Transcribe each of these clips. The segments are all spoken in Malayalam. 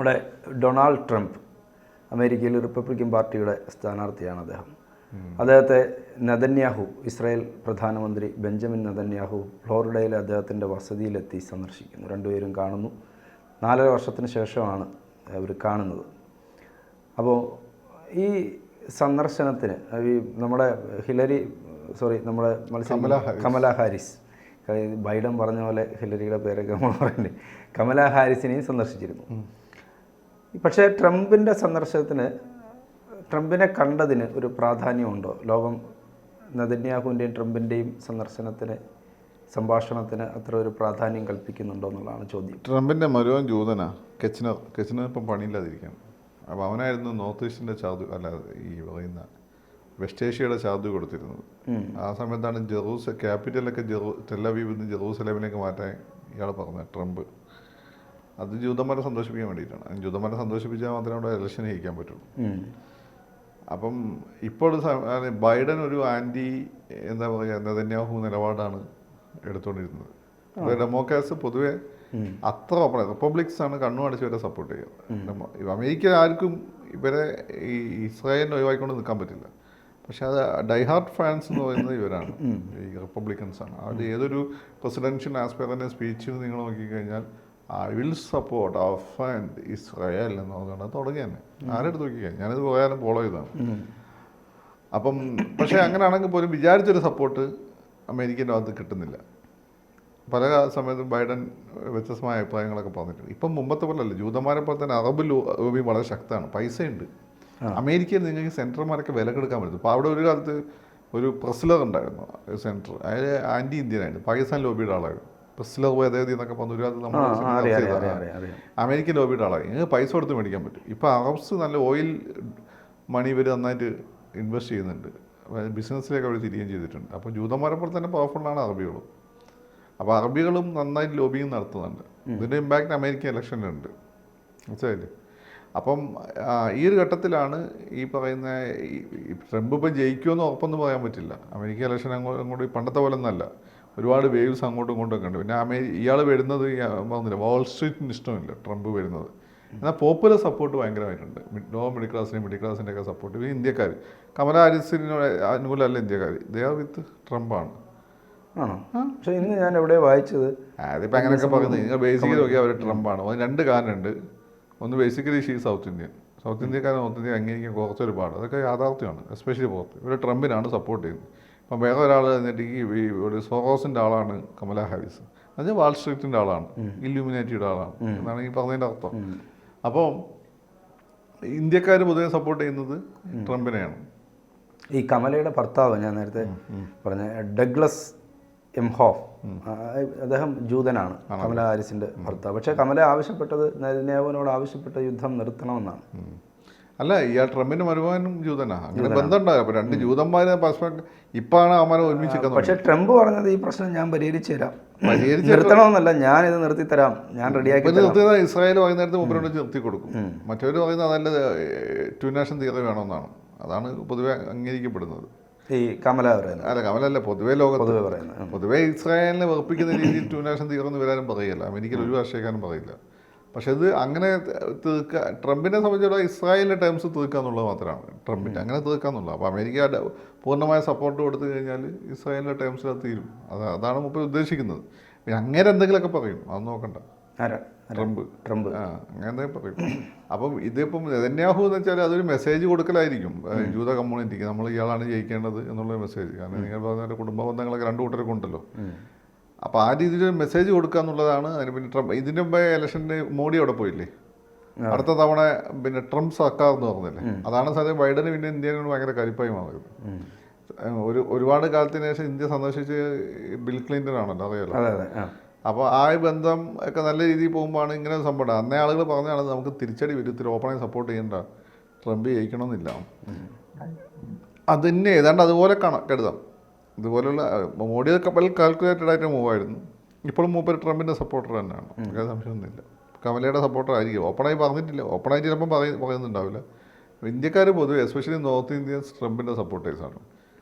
നമ്മുടെ ഡൊണാൾഡ് ട്രംപ്, അമേരിക്കയിൽ റിപ്പബ്ലിക്കൻ പാർട്ടിയുടെ സ്ഥാനാർത്ഥിയാണ് അദ്ദേഹം. അദ്ദേഹത്തെ നെതന്യാഹു, ഇസ്രായേൽ പ്രധാനമന്ത്രി ബെഞ്ചമിൻ നെതന്യാഹു ഫ്ലോറിഡയിലെ അദ്ദേഹത്തിൻ്റെ വസതിയിലെത്തി സന്ദർശിക്കുന്നു. രണ്ടുപേരും കാണുന്നു. 4 വർഷത്തിന് ശേഷമാണ് അവർ കാണുന്നത്. അപ്പോൾ ഈ സന്ദർശനത്തിന് നമ്മുടെ നമ്മുടെ കമല ഹാരിസ്, ബൈഡൻ പറഞ്ഞ പോലെ ഹിലരിയുടെ പേരൊക്കെ നമ്മൾ പറയുന്നത്, കമല ഹാരിസിനെയും സന്ദർശിച്ചിരുന്നു. പക്ഷേ ട്രംപിൻ്റെ സന്ദർശനത്തിന്, ട്രംപിനെ കണ്ടതിന് ഒരു പ്രാധാന്യമുണ്ടോ? ലോകം നെതന്യാഹുവിൻ്റെയും ട്രംപിൻ്റെയും സംഭാഷണത്തിന് അത്ര ഒരു പ്രാധാന്യം കൽപ്പിക്കുന്നുണ്ടോ എന്നുള്ളതാണ് ചോദ്യം. ട്രംപിൻ്റെ മരുവൻ ജൂതനാ, കെച്നർ ഇപ്പം പണിയില്ലാതിരിക്കുകയാണ്. അപ്പോൾ അവനായിരുന്നു നോർത്ത് ഈസ്റ്റിൻ്റെ ഈ പറയുന്ന വെസ്റ്റ് ഏഷ്യയുടെ ചാർജ് കൊടുത്തിരുന്നത്. ആ സമയത്താണ് ക്യാപിറ്റലൊക്കെ ടെല്ലവീവിൽ നിന്ന് ജെറൂസലേമിലേക്ക് മാറ്റാൻ ഇയാൾ പറഞ്ഞത് ട്രംപ്. അത് ജൂതന്മാരെ സന്തോഷിപ്പിക്കാൻ വേണ്ടിയിട്ടാണ്. ജൂതന്മാരെ സന്തോഷിപ്പിച്ചാൽ മാത്രമേ അവിടെ ഇലക്ഷൻ ജയിക്കാൻ പറ്റുള്ളൂ. അപ്പം ഇപ്പോൾ ബൈഡൻ ഒരു എന്താ പറയുക, നെതന്യാഹു നിലപാടാണ് എടുത്തുകൊണ്ടിരുന്നത്. ഡെമോക്രാറ്റ്സ് പൊതുവെ അത്ര റിപ്പബ്ലിക്സ് ആണ് കണ്ണു അടിച്ച് വരെ സപ്പോർട്ട് ചെയ്യുക. അമേരിക്ക ആർക്കും ഇവരെ ഈ ഇസ്രായേലിനെ ഒഴിവാക്കിക്കൊണ്ട് നിൽക്കാൻ പറ്റില്ല. പക്ഷെ അത് ഡൈഹാർട്ട് ഫാൻസ് എന്ന് പറയുന്നത് ഇവരാണ്, ഈ റിപ്പബ്ലിക്കൻസ് ആണ്. അത് ഏതൊരു പ്രസിഡൻഷ്യൽ ആസ്പെയറിൻ്റെ സ്പീച്ചിൽ നിങ്ങൾ നോക്കിക്കഴിഞ്ഞാൽ I will support our friend Israel എന്ന് പറഞ്ഞാൽ തുടങ്ങി തന്നെ. ആരെടുത്ത് നോക്കിക്കഴിഞ്ഞാൽ ഞാനിത് പോയാലും ഫോളോ ചെയ്തതാണ്. അപ്പം പക്ഷേ അങ്ങനെയാണെങ്കിൽ പോലും വിചാരിച്ചൊരു സപ്പോർട്ട് അമേരിക്കൻ്റെ ഭാഗത്ത് കിട്ടുന്നില്ല. പല സമയത്തും ബൈഡൻ വ്യത്യസ്തമായ അഭിപ്രായങ്ങളൊക്കെ പറഞ്ഞിട്ടുണ്ട്. ഇപ്പം മുമ്പത്തെ പോലല്ല, ജൂതന്മാരെ പോലെ തന്നെ അറബ് ലോബി വളരെ ശക്തമാണ്, പൈസയുണ്ട്. അമേരിക്കയിൽ നിങ്ങൾക്ക് സെൻറ്റർമാരൊക്കെ വില കൊടുക്കാൻ പറ്റും. അപ്പോൾ അവിടെ ഒരു കാലത്ത് ഒരു പ്രസ്ലർ ഉണ്ടായിരുന്നു സെൻറ്റർ, അയാൾ ആൻറ്റി ഇന്ത്യനായിരുന്നു, പാകിസ്ഥാൻ ലോബിയുടെ ആളായിരുന്നു. പ്രസ്ലർ വേദേതി എന്നൊക്കെ പറഞ്ഞ ഒരു കാലത്ത് നമ്മൾ അമേരിക്കൻ ലോബിയുടെ ആളായി. നിങ്ങൾക്ക് പൈസ കൊടുത്ത് മേടിക്കാൻ പറ്റും. ഇപ്പോൾ അറബ്സ് നല്ല ഓയിൽ മണി ഇവർ നന്നായിട്ട് ഇൻവെസ്റ്റ് ചെയ്യുന്നുണ്ട്, ബിസിനസ്സിലേക്ക് അവർ തിരികെയും ചെയ്തിട്ടുണ്ട്. അപ്പോൾ ജൂതന്മാരെ പോലെ തന്നെ പവർഫുള്ളാണ് അറബികളും. അപ്പോൾ അറബികളും നന്നായിട്ട് ലോബിയും നടത്തുന്നുണ്ട്. ഇതിൻ്റെ ഇമ്പാക്റ്റ് അമേരിക്കൻ ഇലക്ഷനിലുണ്ട്, മനസ്സിലായില്ലേ? അപ്പം ഈ ഒരു ഘട്ടത്തിലാണ് ഈ പറയുന്ന ട്രംപ് ഇപ്പം ജയിക്കുമെന്ന് ഉറപ്പൊന്നും പറയാൻ പറ്റില്ല. അമേരിക്ക ഇലക്ഷൻ അങ്ങോട്ട് പണ്ടത്തെ പോലെ ഒന്നല്ല, ഒരുപാട് വേവ്സ് അങ്ങോട്ടും ഇങ്ങോട്ടൊക്കെ ഉണ്ട്. പിന്നെ ഇയാൾ വരുന്നത് പറഞ്ഞില്ല, വാൾ സ്ട്രീറ്റിന് ഇഷ്ടമില്ല ട്രംപ് വരുന്നത്. എന്നാൽ പോപ്പുലർ സപ്പോർട്ട് ഭയങ്കരമായിട്ടുണ്ട്, ലോ മിഡിൽ ക്ലാസിൻ്റെ ഒക്കെ സപ്പോർട്ട്. ഈ ഇന്ത്യക്കാർ കമല ഹാരിസിനോട് അനുകൂലമല്ല ഇന്ത്യക്കാർ, ദേ ആർ വിത്ത് ട്രംപാണ്. ആണോ? പക്ഷേ ഇന്ന് ഞാൻ എവിടെ വായിച്ചത് അതിപ്പോൾ അങ്ങനെയൊക്കെ പറയുന്നത്, നിങ്ങൾ ബേസിക്കലി നോക്കിയാൽ അവർ ട്രംപാണ്. അതിന് 2 കാരണമുണ്ട്. ഒന്ന് ബേസിക്കലി സൗത്ത് ഇന്ത്യക്കാരൻ നോർത്ത് ഇന്ത്യ അംഗീകരിക്കാൻ കുറച്ചൊരു പാട്, അതൊക്കെ യാഥാർത്ഥ്യമാണ്. എസ്പെഷ്യലി പുറത്ത് ഇവർ ട്രംപിനാണ് സപ്പോർട്ട് ചെയ്യുന്നത്. ഇപ്പം വേറെ ഒരാൾ എന്നിട്ട് ഈ ഒരു സോറോസിൻ്റെ ആളാണ് കമല ഹാരിസ്, അത് വാൾ സ്ട്രീറ്റിൻ്റെ ആളാണ്, ഇല്യൂമിനാറ്റിയുടെ ആളാണ് എന്നാണ് ഈ പറഞ്ഞതിൻ്റെ അർത്ഥം. അപ്പോൾ ഇന്ത്യക്കാർ പൊതുവെ സപ്പോർട്ട് ചെയ്യുന്നത് ട്രംപിനെയാണ്. ഈ കമലയുടെ ഭർത്താവ് ഞാൻ നേരത്തെ പറഞ്ഞ ഡഗ്ലസ് എംഹോഫ്, അദ്ദേഹം ജൂതനാണ്, കമല ഹാരിസിൻ്റെ ഭർത്താവ്. പക്ഷേ കമല ആവശ്യപ്പെട്ടത്, നെതന്യാഹുവിനോട് ആവശ്യപ്പെട്ട യുദ്ധം നിർത്തണമെന്നാണ്. അല്ല, ഇയാൾ ട്രംപിന്റെ മരുമകനും ജൂതനാ, അങ്ങനെ ബന്ധമുണ്ടാകും. അപ്പോൾ 2 ജൂതന്മാരെ പരസ്പരം ഇപ്പാണ് അവന്മാരെ ഒരുമിച്ചിരിക്കുന്നത്. പക്ഷേ ട്രംപ് പറഞ്ഞത് ഈ പ്രശ്നം ഞാൻ പരിഹരിച്ചു തരാം, നിർത്തണമെന്നല്ല, ഞാനിത് നിർത്തിത്തരാം, ഞാൻ റെഡിയാക്കി. ഇസ്രായേൽ വൈകുന്നേരത്തെ മുമ്പിലോട്ട് നിർത്തി കൊടുക്കും. മറ്റവർ പറയുന്നത് അതല്ല, 2 നേഷൻ തിയറി വേണമെന്നാണ്. അതാണ് പൊതുവെ അംഗീകരിക്കപ്പെടുന്നത്. ഈ കമല കമലല്ല, പൊതുവെ ലോകത്ത് പൊതുവെ ഇസ്രായേലിനെ വെറുപ്പിക്കുന്ന രീതിയിൽ 2 നേഷൻ തിയറി എന്ന് വരാനും പറയില്ല, അമേരിക്കയിൽ ഒരു രാഷ്ട്രീയക്കാരും പറയില്ല. പക്ഷെ ഇത് അങ്ങനെ ട്രംപിനെ സംബന്ധിച്ചിടത്തോളം ഇസ്രായേലിൻ്റെ ടേംസ് തീർക്കുക എന്നുള്ളത് മാത്രമാണ് ട്രംപിൻ്റെ, അങ്ങനെ തീർക്കുക എന്നുള്ളത്. അപ്പോൾ അമേരിക്ക പൂർണ്ണമായ സപ്പോർട്ട് കൊടുത്തു കഴിഞ്ഞാൽ ഇസ്രായേലിൻ്റെ ടേംസിൽ അത് തീരും. അതാണ് മുമ്പ് ഉദ്ദേശിക്കുന്നത്. പിന്നെ അങ്ങനെ എന്തെങ്കിലുമൊക്കെ പറയും, അത് നോക്കണ്ട. ട്രംപ് അങ്ങനെ എന്തെങ്കിലും പറയും. അപ്പം ഇതിപ്പം നെതന്യാഹു എന്ന് വെച്ചാൽ അതൊരു മെസ്സേജ് കൊടുക്കലായിരിക്കും ജൂത കമ്മ്യൂണിറ്റിക്ക്, നമ്മൾ ഇയാളാണ് ജയിക്കേണ്ടത് എന്നുള്ള മെസ്സേജ്. കാരണം നിങ്ങൾ പറഞ്ഞ കുടുംബ ബന്ധങ്ങളൊക്കെ 2 കൂട്ടരൊക്കെ ഉണ്ടല്ലോ. അപ്പോൾ ആ രീതിയിൽ മെസ്സേജ് കൊടുക്കുക എന്നുള്ളതാണ്. അതിന് പിന്നെ ഇതിൻ്റെ മുമ്പേ ഇലക്ഷന് മോഡി അവിടെ പോയില്ലേ, അടുത്ത തവണ പിന്നെ ട്രംപ് സർക്കാർ എന്ന് പറഞ്ഞില്ലേ, അതാണ് സാധ്യത ബൈഡന് പിന്നെ ഇന്ത്യയോട് ഭയങ്കര കലിപ്പായി മാറുന്നത്. ഒരുപാട് കാലത്തിന് ശേഷം ഇന്ത്യ സന്ദർശിച്ച് ബിൽ ക്ലിൻ്റൺ ആണല്ലോ, അറിയാലോ. അപ്പോൾ ആ ബന്ധം ഒക്കെ നല്ല രീതിയിൽ പോകുമ്പോഴാണ് ഇങ്ങനെ ഒരു സംഭവം. അന്നേ ആളുകൾ പറഞ്ഞാണ് നമുക്ക് തിരിച്ചടി വരും, ഇത്തിരി ഓപ്പണായി സപ്പോർട്ട് ചെയ്യേണ്ട, ട്രംപ് ജയിക്കണമെന്നില്ല. അതിനെ ഏതാണ്ട് അതുപോലെ കരുതാം. ഇതുപോലുള്ള മോഡിയൊക്കെ പല കാൽക്കുലേറ്റഡ് ആയിട്ട് മൂവായിരുന്നു. ഇപ്പോഴും മൂപ്പര് ട്രംപിൻ്റെ സപ്പോർട്ടർ തന്നെയാണ്, അങ്ങനെ സംശയമൊന്നുമില്ല. കമലയുടെ സപ്പോർട്ടർ ആയിരിക്കും. ഓപ്പണായി പറഞ്ഞിട്ടില്ല, ഓപ്പണായിട്ട് ചിലപ്പം പറയുന്നുണ്ടാവില്ല. ഇന്ത്യക്കാർ പൊതുവെ എസ്പെഷ്യലി നോർത്ത് ഇന്ത്യൻസ് ട്രംപിൻ്റെ സപ്പോർട്ടേഴ്സാണ്.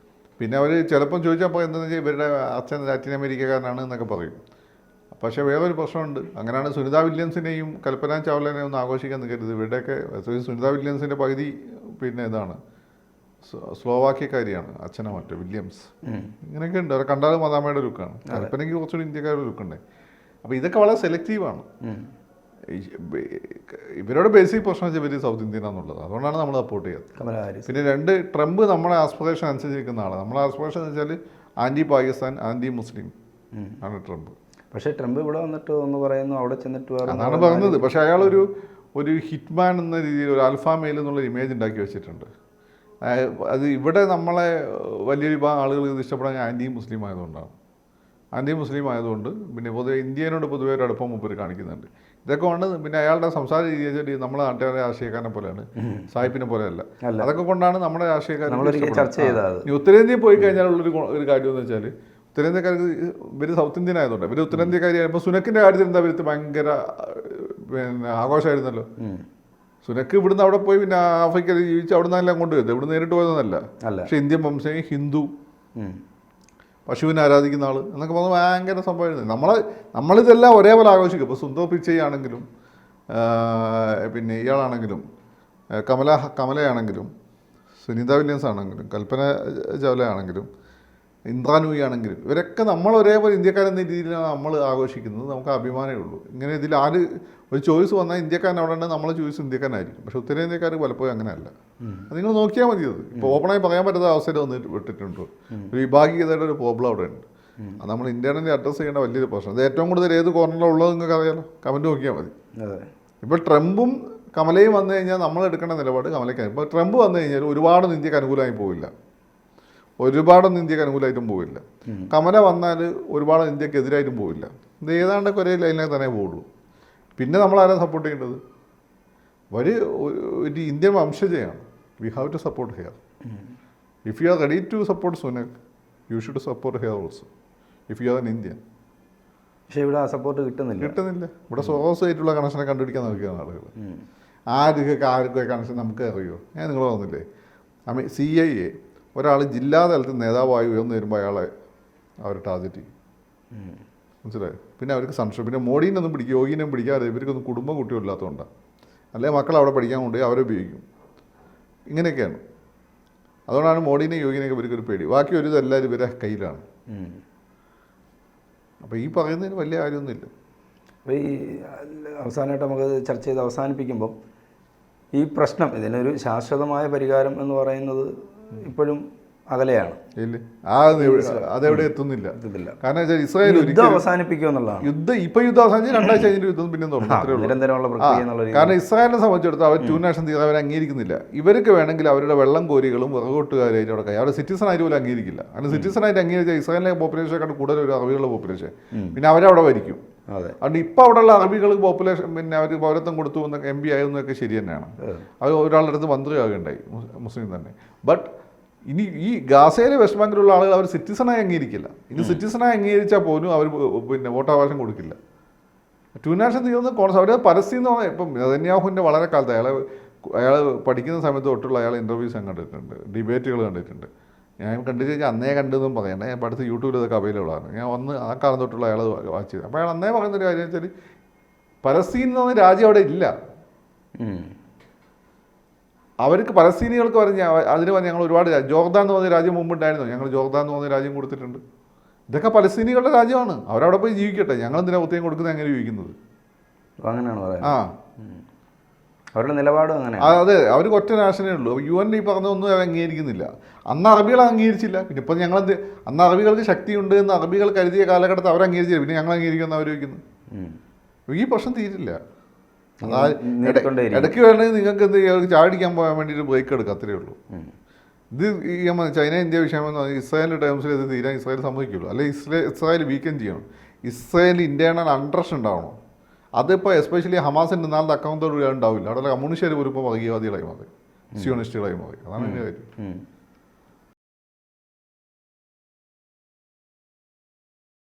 പിന്നെ അവർ ചിലപ്പം ചോദിച്ചാൽ എന്താണെന്ന് വെച്ചാൽ ഇവരുടെ അച്ഛൻ ലാറ്റിൻ അമേരിക്കക്കാരനാണ് എന്നൊക്കെ പറയും. പക്ഷേ വേറൊരു പ്രശ്നമുണ്ട്. അങ്ങനെയാണ് സുനിത വില്യംസിനെയും കൽപ്പന ചാവ്ലനെയും ഒന്ന് ആഘോഷിക്കാൻ നിൽക്കരുത്. ഇവിടെയൊക്കെ സുനിത വില്യംസിൻ്റെ പകുതി പിന്നെ ഇതാണ് സ്ലോവാക്യക്കാരിയാണ്, അച്ഛനോ മറ്റോ വില്യംസ്. ഇങ്ങനെയൊക്കെ ഉണ്ട്. അവരെ കണ്ടാലും മദാമയുടെ ലുക്കാണ്. കൽപ്പനയ്ക്ക് കുറച്ചുകൂടി ഇന്ത്യക്കാരുടെ ലുക്കുണ്ട്. അപ്പോൾ ഇതൊക്കെ വളരെ സെലക്റ്റീവാണ്. ഇവരുടെ ബേസിക് പ്രശ്നം വെച്ചാൽ ഇവർ സൗത്ത് ഇന്ത്യനാന്നുള്ളത്. അതുകൊണ്ടാണ് നമ്മൾ സപ്പോർട്ട് ചെയ്യുന്നത്. പിന്നെ രണ്ട്, ട്രംപ് നമ്മുടെ ആസ്പിറേഷൻ അനുസരിച്ച് നിൽക്കുന്ന ആളാണ്. നമ്മുടെ ആസ്പിറേഷൻ എന്ന് വെച്ചാൽ ആൻറ്റി പാകിസ്ഥാൻ, ആൻറ്റി മുസ്ലിം ആണ് ട്രംപ്. പക്ഷേ ട്രംപ് ഇവിടെ വന്നിട്ട് ഒന്ന് പറയുന്നു, അവിടെ ചെന്നിട്ട് അതാണ് പറഞ്ഞത്. പക്ഷേ അയാളൊരു ഹിറ്റ്മാൻ എന്ന രീതിയിൽ ഒരു അൽഫാ മെയിൽ എന്നുള്ള ഇമേജ് ഉണ്ടാക്കി വെച്ചിട്ടുണ്ട്. അത് ഇവിടെ നമ്മളെ വലിയൊരു വിഭാഗം ആളുകൾ ഇത് ഇഷ്ടപ്പെടാൻ ആൻറ്റി മുസ്ലിം ആയതുകൊണ്ടാണ്. ആൻറ്റി മുസ്ലിം ആയതുകൊണ്ട് പിന്നെ പൊതുവെ ഇന്ത്യനോട് പൊതുവെ ഒരു അടുപ്പം മുമ്പ് കാണിക്കുന്നുണ്ട്. ഇതൊക്കെ കൊണ്ട് പിന്നെ അയാളുടെ സംസാര രീതി വെച്ചിട്ട് നമ്മളെ നാട്ടുകാരെ രാഷ്ട്രീയക്കാരനെ പോലെയാണ്, സാഹിബിനെ പോലെയല്ല. അതൊക്കെ കൊണ്ടാണ് നമ്മുടെ രാഷ്ട്രീയക്കാരൻ. ഉത്തരേന്ത്യയിൽ പോയി കഴിഞ്ഞാൽ ഒരു കാര്യം എന്ന് വെച്ചാൽ ഉത്തരേന്ത്യക്കാർക്ക് ഇവർ സൗത്ത് ഇന്ത്യൻ ആയതുകൊണ്ട് ഇവർ ഉത്തരേന്ത്യക്കാരിയായപ്പോൾ സുനക്കിൻ്റെ കാര്യത്തിൽ എന്താ ഇവർക്ക് ഭയങ്കര പിന്നെ ആഘോഷമായിരുന്നല്ലോ. സുനക്ക് ഇവിടുന്ന് അവിടെ പോയി പിന്നെ ആഫ്രിക്കയിൽ ജീവിച്ച് അവിടെ നിന്നെല്ലാം കൊണ്ടുവരുന്നത്, ഇവിടുന്ന് നേരിട്ട് പോയതൊന്നല്ല. പക്ഷെ ഇന്ത്യൻ വംശം, ഹിന്ദു, പശുവിനെ ആരാധിക്കുന്ന ആൾ എന്നൊക്കെ പറഞ്ഞാൽ ഭയങ്കര സംഭവമായിരുന്നു. നമ്മളിതെല്ലാം ഒരേപോലെ ആഘോഷിക്കും. ഇപ്പോൾ സുന്ദർ പിച്ചൈ ആണെങ്കിലും പിന്നെ ഇയാളാണെങ്കിലും കമലയാണെങ്കിലും സുനിത വില്യംസ് ആണെങ്കിലും കൽപ്പന ചൗല ആണെങ്കിലും ഇന്ദ്രാനൂയി ആണെങ്കിലും ഇവരൊക്കെ നമ്മൾ ഒരേപോലെ ഇന്ത്യക്കാരെന്ന രീതിയിലാണ് നമ്മൾ ആഘോഷിക്കുന്നത്. നമുക്ക് അഭിമാനമേ ഉള്ളൂ. ഇങ്ങനെ ഇതിൽ ഒരു ചോയ്സ് വന്നാൽ ഇന്ത്യക്കാരൻ അവിടെ ഉണ്ട്, നമ്മളെ ചോയ്സ് ഇന്ത്യക്കാരനായിരിക്കും. പക്ഷേ ഉത്തരേന്ത്യക്കാർ പലപ്പോഴും അങ്ങനെയല്ല. അത് നിങ്ങൾ നോക്കിയാൽ മതി. അത് ഇപ്പോൾ ഓപ്പണായി പറയാൻ പറ്റാത്ത അവസരം വന്നിട്ട് വിട്ടിട്ടുണ്ടോ? ഒരു വിഭാഗീയതയുടെ ഒരു പ്രോബ്ലം അവിടെ ഉണ്ട്. അത് നമ്മൾ ഇന്ത്യനെ അഡ്രസ്സ് ചെയ്യേണ്ട വലിയൊരു പ്രശ്നം. അത് ഏറ്റവും കൂടുതൽ ഏത് കോർണറിലുള്ളത് നിങ്ങൾക്ക് അറിയാലോ, കമൻറ്റ് നോക്കിയാൽ മതി. ഇപ്പോൾ ട്രംപും കമലയും വന്നു കഴിഞ്ഞാൽ നമ്മൾ എടുക്കേണ്ട നിലപാട് കമലയ്ക്കാണ്. ഇപ്പോൾ ട്രംപ് വന്നു കഴിഞ്ഞാൽ ഒരുപാടൊന്നും ഇന്ത്യക്ക് അനുകൂലമായി പോവില്ല, ഒരുപാടൊന്നും ഇന്ത്യക്ക് അനുകൂലമായിട്ടും പോവില്ല. കമല വന്നാൽ ഒരുപാട് ഇന്ത്യക്ക് എതിരായിട്ടും പോവില്ല. ഇത് ഏതാണ്ടൊക്കെ ഒരേ ലൈനിൽ തന്നെ പോവുള്ളൂ. പിന്നെ നമ്മൾ ആരാ സപ്പോർട്ട് ചെയ്യേണ്ടത്? ഒരു ഇന്ത്യൻ വംശജയാണ്. We have to support her. If you are ready to support Sunak, you should support her also if you are an Indian. പക്ഷേ ഇവിടെ ആ സപ്പോർട്ട് കിട്ടുന്നില്ല. ഇവിടെ സോഴ്സായിട്ടുള്ള കണക്ഷനെ കണ്ടുപിടിക്കാൻ നോക്കിയാണ് ആളുകൾ. ആർക്കൊക്കെ കണക്ഷൻ നമുക്ക് അറിയുമോ? ഞാൻ നിങ്ങൾ പറഞ്ഞില്ലേ, CIA ഒരാൾ ജില്ലാ തലത്തിൽ നേതാവായി ഉയർന്നു വരുമ്പോൾ അയാളെ അവർ ടാർഗറ്റ് ചെയ്യും. മനസ്സിലായോ? പിന്നെ അവർക്ക് സംശയം. പിന്നെ മോഡീനൊന്നും പിടിക്കും, യോഗിനെയും പിടിക്കാതെ ഇവർക്കൊന്നും കുടുംബം കുട്ടികളില്ലാത്തതുകൊണ്ടാണ്. അല്ലെങ്കിൽ മക്കൾ അവിടെ പഠിക്കാൻ കൊണ്ടുപോയി അവരെ ഉപയോഗിക്കും. ഇങ്ങനെയൊക്കെയാണ്. അതുകൊണ്ടാണ് മോഡീനെയും യോഗിനെയൊക്കെ ഇവർക്കൊരു പേടി. ബാക്കി ഒരു ഇതെല്ലാവരും ഇവരെ കയ്യിലാണ്. അപ്പോൾ ഈ പറയുന്നതിന് വലിയ കാര്യമൊന്നുമില്ല. അപ്പോൾ ഈ അവസാനമായിട്ട് നമുക്ക് ചർച്ച ചെയ്ത് അവസാനിപ്പിക്കുമ്പം ഈ പ്രശ്നം, ഇതിനൊരു ശാശ്വതമായ പരിഹാരം എന്ന് പറയുന്നത് ഇപ്പോഴും അകലെയാണ്. ഇല്ല, അതെവിടെ എത്തുന്നില്ല. കാരണം വെച്ചാൽ ഇസ്രായേൽ അവസാനിപ്പിക്കുമെന്നുള്ളതാണ്. യുദ്ധം അവസാനിച്ച് 2 ആഴ്ച കഴിഞ്ഞിട്ട് യുദ്ധം പിന്നെ കാരണം ഇസ്രായേലിനെ സംബന്ധിച്ചിടത്തോളം അവർ 2 നാഷൻ തീരെ അവർ അംഗീകരിക്കുന്നില്ല. ഇവർക്ക് വേണമെങ്കിൽ അവരുടെ വെള്ളം കോരികളും വിറകോട്ടുകാരായിട്ട് അവിടെ അവരുടെ സിറ്റിസൺ ആയിട്ട് പോലും അംഗീകരിക്കില്ല. കാരണം സിറ്റിസൺ ആയിട്ട് അംഗീകരിച്ചാൽ ഇസ്രായേലിലെ പോപ്പുലേഷനെക്കാട്ട് കൂടുതൽ ഒരു അറബികളുടെ പോപ്പുലേഷൻ, പിന്നെ അവരവിടെ ഭരിക്കും. അതുകൊണ്ട് ഇപ്പോൾ അവിടെയുള്ള അറബികൾ പോപ്പുലേഷൻ പിന്നെ അവർ പൗരത്വം കൊടുത്തു എന്ന് MP ആയെന്നൊക്കെ ശരി തന്നെയാണ്. അവർ ഒരാളുടെ അടുത്ത് മന്ത്രിയാകുകയുണ്ടായി, മുസ്ലിം തന്നെ. ബട്ട് ഇനി ഈ ഗാസയിലെ വെസ്റ്റ് ബാങ്കിലുള്ള ആളുകൾ അവർ സിറ്റിസണായി അംഗീകരിക്കില്ല. ഇനി സിറ്റിസണായി അംഗീകരിച്ചാൽ പോലും അവർ പിന്നെ വോട്ടവകാശം കൊടുക്കില്ല. 2 നാഷൻ തീർന്ന് അവർ പരസ്യം എന്ന് പറഞ്ഞാൽ ഇപ്പം നെതന്യാഹുവിൻ്റെ വളരെ കാലത്ത് അയാൾ പഠിക്കുന്ന സമയത്ത് തൊട്ടുള്ള അയാൾ ഇൻ്റർവ്യൂസ് ഞാൻ കണ്ടിട്ടുണ്ട്, ഡിബേറ്റുകൾ കണ്ടിട്ടുണ്ട്. ഞാൻ കണ്ടു കഴിഞ്ഞാൽ അന്നേ കണ്ടെന്നും പറയണ്ടേ. ഞാൻ അടുത്ത് യൂട്യൂബിൽ ഇതൊക്കെ അവൈലബിൾ ആണ്. ഞാൻ വന്ന് ആ കാലം തൊട്ടുള്ള അയാൾ വാച്ച് ചെയ്തു. അപ്പോൾ അയാൾ അന്നേ പറയുന്നൊരു കാര്യം വെച്ചാൽ പലസ്തീൻ എന്ന് പറഞ്ഞ രാജ്യം അവിടെ ഇല്ല. അവർക്ക് പലസ്തീനികൾക്ക് പറഞ്ഞ അതിന് പറഞ്ഞ് ഞങ്ങൾ ഒരുപാട് ജോർദാൻ എന്ന് പറഞ്ഞ രാജ്യം മുമ്പുണ്ടായിരുന്നു, ഞങ്ങൾ ജോർദാൻ എന്ന് പറഞ്ഞ രാജ്യം കൊടുത്തിട്ടുണ്ട്. ഇതൊക്കെ പലസ്തീനികളുടെ രാജ്യമാണ്, അവരവിടെ പോയി ജീവിക്കട്ടെ. ഞങ്ങൾ എന്തിനാ ഒത്തിരി കൊടുക്കുന്നത് എങ്ങനെ ജീവിക്കുന്നത്? അങ്ങനെയാണ് പറയുന്നത്. അവരുടെ നിലപാടും അങ്ങനെ. അതെ, അവർക്ക് ഒറ്റ നാഷനേ ഉള്ളൂ. UN ഈ പറഞ്ഞൊന്നും അവർ അംഗീകരിക്കുന്നില്ല. അന്ന് അറബികൾ അംഗീകരിച്ചില്ല. പിന്നെ ഇപ്പം ഞങ്ങളെന്ത്, അന്ന് അറബികൾക്ക് ശക്തിയുണ്ട് എന്ന് അറബികൾ കരുതിയ കാലഘട്ടത്തിൽ അവർ അംഗീകരിച്ചില്ല. പിന്നെ ഞങ്ങൾ അംഗീകരിക്കുമെന്ന് അവർ വയ്ക്കുന്നു. ഈ പ്രശ്നം തീരില്ല. ഇടയ്ക്ക് വേണമെങ്കിൽ നിങ്ങൾക്ക് എന്ത് ചെയ്യുക, ചാടിക്കാൻ പോകാൻ വേണ്ടിയിട്ട് ബ്രേക്ക് എടുക്കുക, അത്രയേ ഉള്ളൂ. ഇത് ഈ ചൈന ഇന്ത്യ വിഷയമെന്ന് ഇസ്രായേലിൻ്റെ ടേംസിൽ ഇത് തീരാൻ ഇസ്രായേൽ സമ്മതിക്കുള്ളൂ. അല്ലെങ്കിൽ ഇസ്രായേൽ വീക്കെൻഡ് ചെയ്യണം. ഇസ്രായേൽ ഇൻറ്റേർണൽ അൺട്രസ്റ്റ് ഉണ്ടാവണം. അതിപ്പോൾ എസ്പെഷ്യലി ഹമാസിൻ്റെ നാളത്തെ അക്കൗണ്ടോട് ഉണ്ടാവില്ല. അവിടെ കമ്മ്യൂണിസ്റ്റുകാർ പോലും ഇപ്പോൾ വർഗീയവാദികളായി മാറി, സിയോണിസ്റ്റുകളായി മാറി. അതാണ് എൻ്റെ കാര്യം.